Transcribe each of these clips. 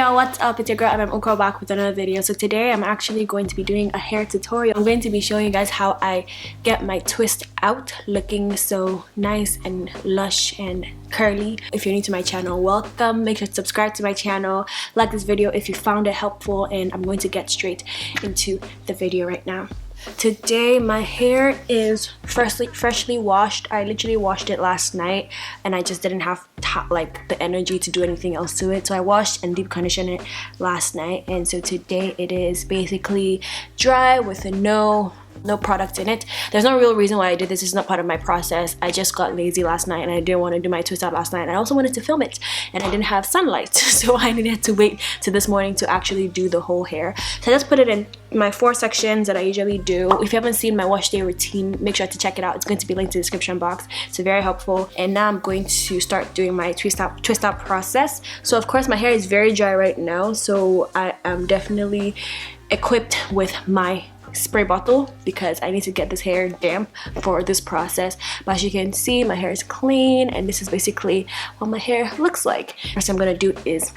y'all, what's up? It's your girl Emem back with another video. So today I'm actually going to be doing a hair tutorial. I'm going to be showing you guys how I get my twist out looking so nice and lush and curly. If you're new to my channel, welcome. Make sure to subscribe to my channel, like this video if you found it helpful, and I'm going to get straight into the video right now. Today my hair is freshly washed. I literally washed it last night and I just didn't have like the energy to do anything else to it, so I washed and deep conditioned it last night, and so today it is basically dry with no product in it. There's no real reason why I did this. It's not part of my process. I just got lazy last night and I didn't want to do my twist out last night, and I also wanted to film it and I didn't have sunlight, so I needed to wait to this morning to actually do the whole hair. So I just put it in my 4 sections that I usually do. If you haven't seen my wash day routine, make sure to check it out. It's going to be linked in the description box. It's very helpful. And now I'm going to start doing my twist out process. So of course my hair is very dry right now, so I am definitely equipped with my spray bottle because I need to get this hair damp for this process. But as you can see, my hair is clean and this is basically what my hair looks like. First I'm gonna do is,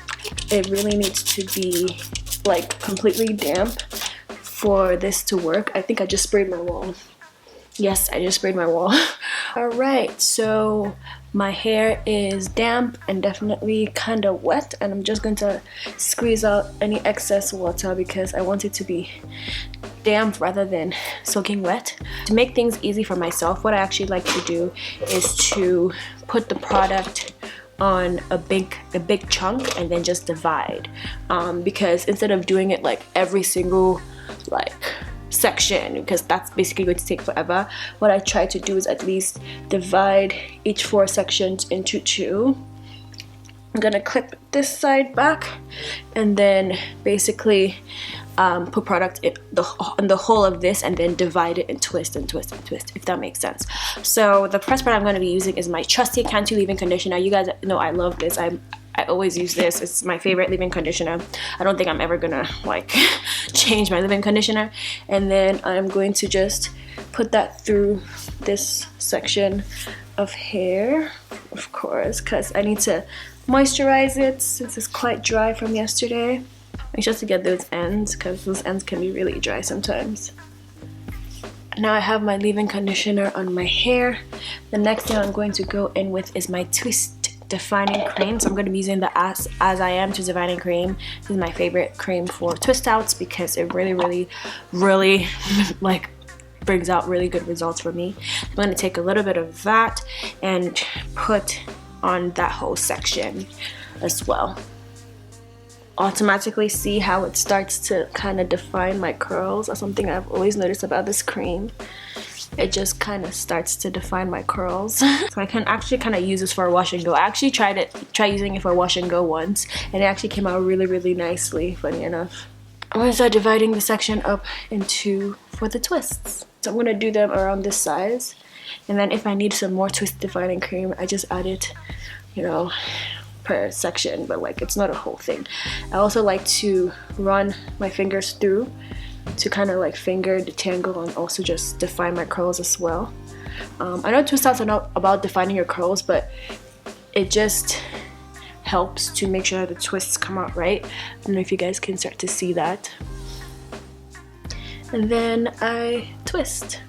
it really needs to be like completely damp for this to work. I think I just sprayed my wall. Yes, I just sprayed my wall. Alright, so my hair is damp and definitely kind of wet, and I'm just going to squeeze out any excess water because I want it to be damp rather than soaking wet. To make things easy for myself, what I actually like to do is to put the product on a big chunk and then just divide, because instead of doing it like every single like section, because that's basically going to take forever, what I try to do is at least divide each 4 sections into 2. I'm gonna clip this side back and then basically put product in the whole of this and then divide it and twist and twist and twist, if that makes sense. So the first part I'm going to be using is my trusty Cantu leave-in conditioner. You guys know I love this. I always use this. It's my favorite leave-in conditioner. I don't think I'm ever gonna like change my leave-in conditioner. And then I'm going to just put that through this section of hair, of course, because I need to moisturize it since it's quite dry from yesterday. Make sure to get those ends because those ends can be really dry sometimes. Now I have my leave-in conditioner on my hair. The next thing I'm going to go in with is my twist defining cream. So I'm going to be using the As I Am twist defining cream. This is my favorite cream for twist outs because it really like brings out really good results for me. I'm going to take a little bit of that and put on that whole section as well. Automatically see how it starts to kind of define my curls. That's something I've always noticed about this cream. It just kind of starts to define my curls. So I can actually kind of use this for a wash and go. I actually tried using it for a wash and go once, and it actually came out really nicely, funny enough. I'm going to start dividing the section up into for the twists. So I'm going to do them around this size, and then if I need some more twist defining cream, I just add it, you know, per section, but like it's not a whole thing. I also like to run my fingers through to kind of like finger detangle and also just define my curls as well. I know twist outs are not about defining your curls, but it just helps to make sure that the twists come out right. I don't know if you guys can start to see that. And then I twist.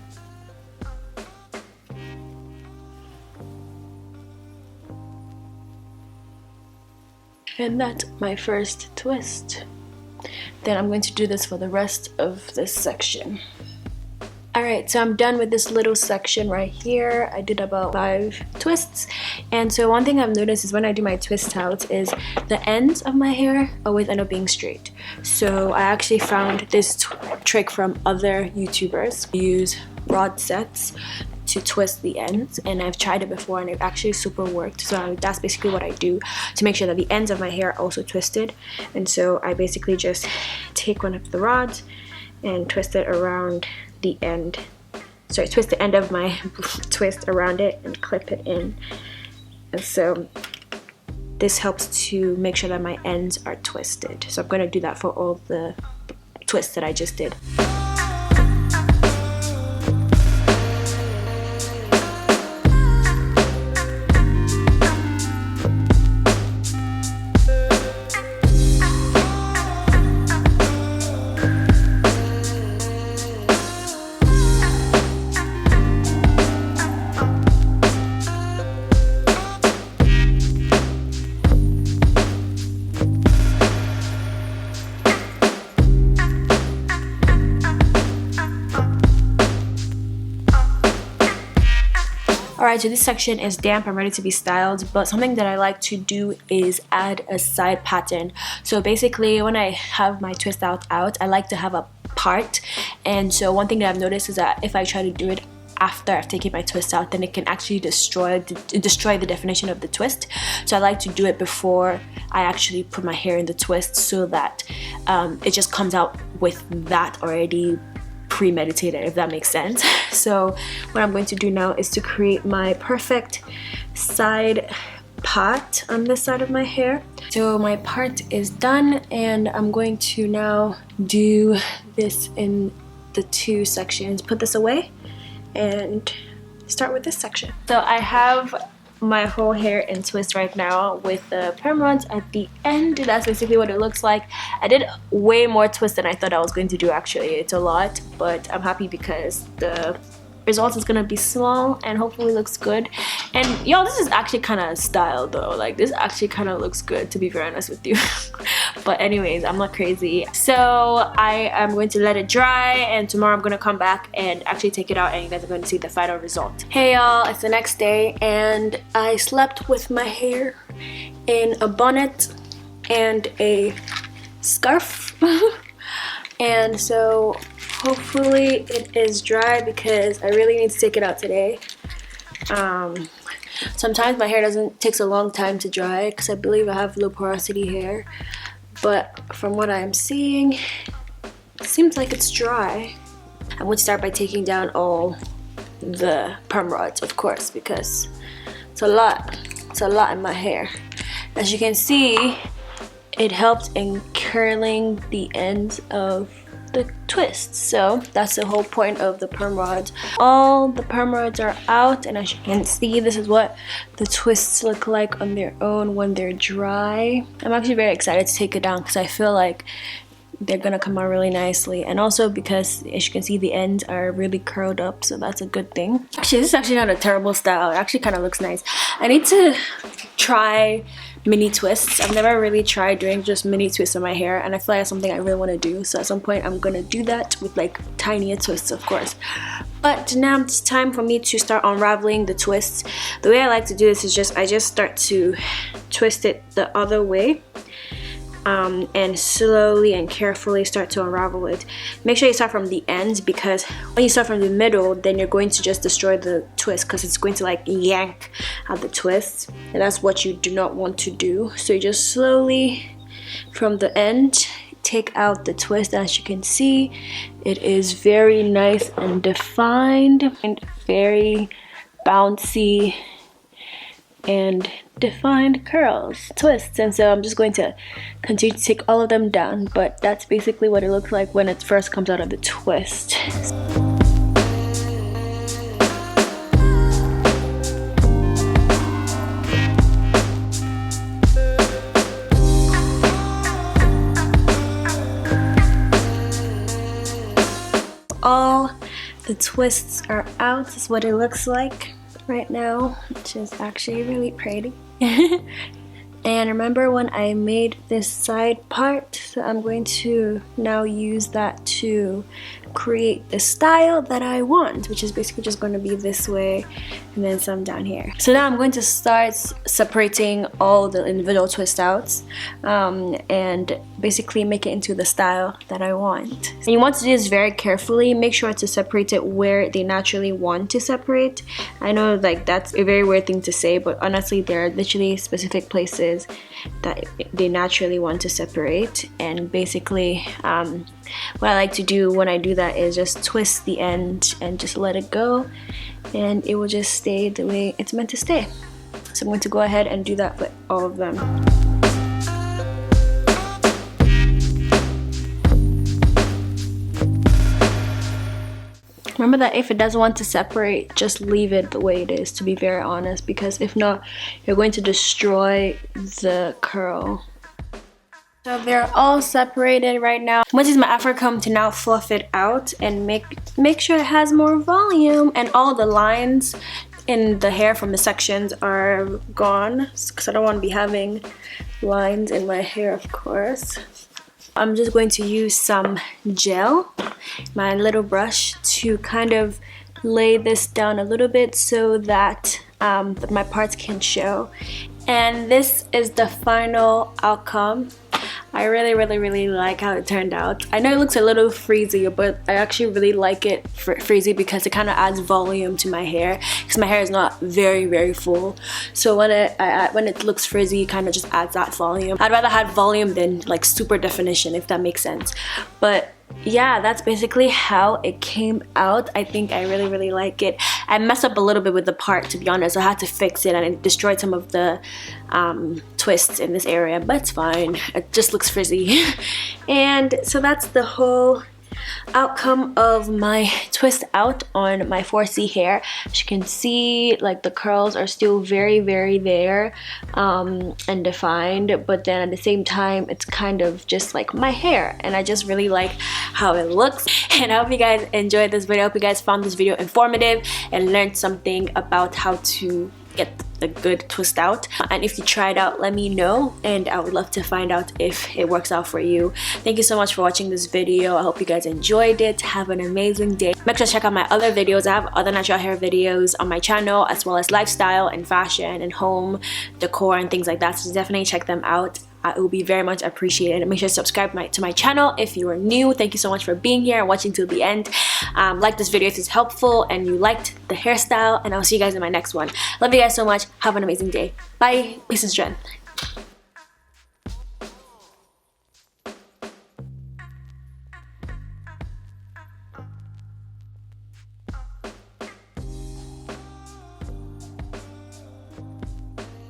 And that's my first twist. Then I'm going to do this for the rest of this section. Alright, so I'm done with this little section right here. I did about 5 twists. And so one thing I've noticed is when I do my twist outs is the ends of my hair always end up being straight. So I actually found this trick from other YouTubers. Use rod sets to twist the ends, and I've tried it before and it actually super worked. So that's basically what I do to make sure that the ends of my hair are also twisted. And so I basically just take one of the rods and twist it around the end. So I twist the end of my twist around it and clip it in. And so this helps to make sure that my ends are twisted. So I'm going to do that for all the twists that I just did. Alright, so this section is damp and ready to be styled, but something that I like to do is add a side pattern. So basically when I have my twist out, I like to have a part, and so one thing that I've noticed is that if I try to do it after I've taken my twist out, then it can actually destroy the definition of the twist. So I like to do it before I actually put my hair in the twist, so that it just comes out with that already premeditated, if that makes sense. So what I'm going to do now is to create my perfect side part on this side of my hair. So my part is done, and I'm going to now do this in the two sections. Put this away and start with this section. So I have my whole hair in twist right now with the perm rods at the end. That's basically what it looks like. I did way more twist than I thought I was going to do. Actually, it's a lot, but I'm happy because the result is gonna be small and hopefully looks good. And y'all, this is actually kind of style though. Like, this actually kind of looks good, to be very honest with you. But anyways, I'm not crazy. So I am going to let it dry, and tomorrow I'm gonna come back and actually take it out, and you guys are going to see the final result. Hey y'all, it's the next day, and I slept with my hair in a bonnet and a scarf. And so hopefully it is dry, because I really need to take it out today. Sometimes my hair takes a long time to dry, because I believe I have low porosity hair, but from what I'm seeing, it seems like it's dry. I'm going to start by taking down all the perm rods, of course, because it's a lot in my hair. As you can see, it helped in curling the ends of the twists. So that's the whole point of the perm rods. All the perm rods are out, and as you can see, this is what the twists look like on their own when they're dry. I'm actually very excited to take it down, because I feel like they're gonna come out really nicely, and also because, as you can see, the ends are really curled up, so that's a good thing. Actually, this is actually not a terrible style. It actually kind of looks nice. I need to try mini twists. I've never really tried doing just mini twists in my hair, and I feel like that's something I really want to do. So at some point I'm gonna do that with like tinier twists, of course. But now it's time for me to start unraveling the twists. The way I like to do this is I just start to twist it the other way, and slowly and carefully start to unravel it. Make sure you start from the ends, because when you start from the middle, then you're going to just destroy the twist, because it's going to like yank out the twist, and that's what you do not want to do. So you just slowly from the end take out the twist. As you can see, it is very nice and defined, and very bouncy and defined curls, twists. And so I'm just going to continue to take all of them down, but that's basically what it looks like when it first comes out of the twist. All the twists are out. This is what it looks like right now, which is actually really pretty. And remember when I made this side part, so I'm going to now use that to create the style that I want, which is basically just going to be this way and then some down here. So now I'm going to start separating all the individual twist outs, and basically make it into the style that I want. And you want to do this very carefully. Make sure to separate it where they naturally want to separate. I know like that's a very weird thing to say, but honestly there are literally specific places that they naturally want to separate. And basically what I like to do when I do that is just twist the end and just let it go, and it will just stay the way it's meant to stay. So I'm going to go ahead and do that with all of them. Remember that if it doesn't want to separate, just leave it the way it is, to be very honest, because if not, you're going to destroy the curl. So they're all separated right now. I'm going to use my Afro comb to now fluff it out and make sure it has more volume, and all the lines in the hair from the sections are gone, because I don't want to be having lines in my hair, of course. I'm just going to use some gel, my little brush, to kind of lay this down a little bit so that my parts can show. And this is the final outcome. I really like how it turned out. I know it looks a little frizzy, but I actually really like it frizzy because it kind of adds volume to my hair, because my hair is not very full. So when it looks frizzy, it kind of just adds that volume. I'd rather have volume than like super definition, if that makes sense. But yeah, that's basically how it came out. I think I really like it. I messed up a little bit with the part, to be honest. I had to fix it and it destroyed some of the twists in this area, but it's fine. It just looks frizzy. And so that's the whole outcome of my twist out on my 4C hair. As you can see, like the curls are still very there and defined, but then at the same time it's kind of just like my hair, and I just really like how it looks. And I hope you guys enjoyed this video. I hope you guys found this video informative and learned something about how to get a good twist out. And if you try it out, let me know, and I would love to find out if it works out for you. Thank you so much for watching this video. I hope you guys enjoyed it. Have an amazing day. Make sure to check out my other videos. I have other natural hair videos on my channel, as well as lifestyle and fashion and home decor and things like that, so definitely check them out. It will be very much appreciated. Make sure to subscribe to my channel if you are new. Thank you so much for being here and watching till the end. Like this video if it's helpful and you liked the hairstyle, and I'll see you guys in my next one. Love you guys so much. Have an amazing day. Bye. Peace and strength.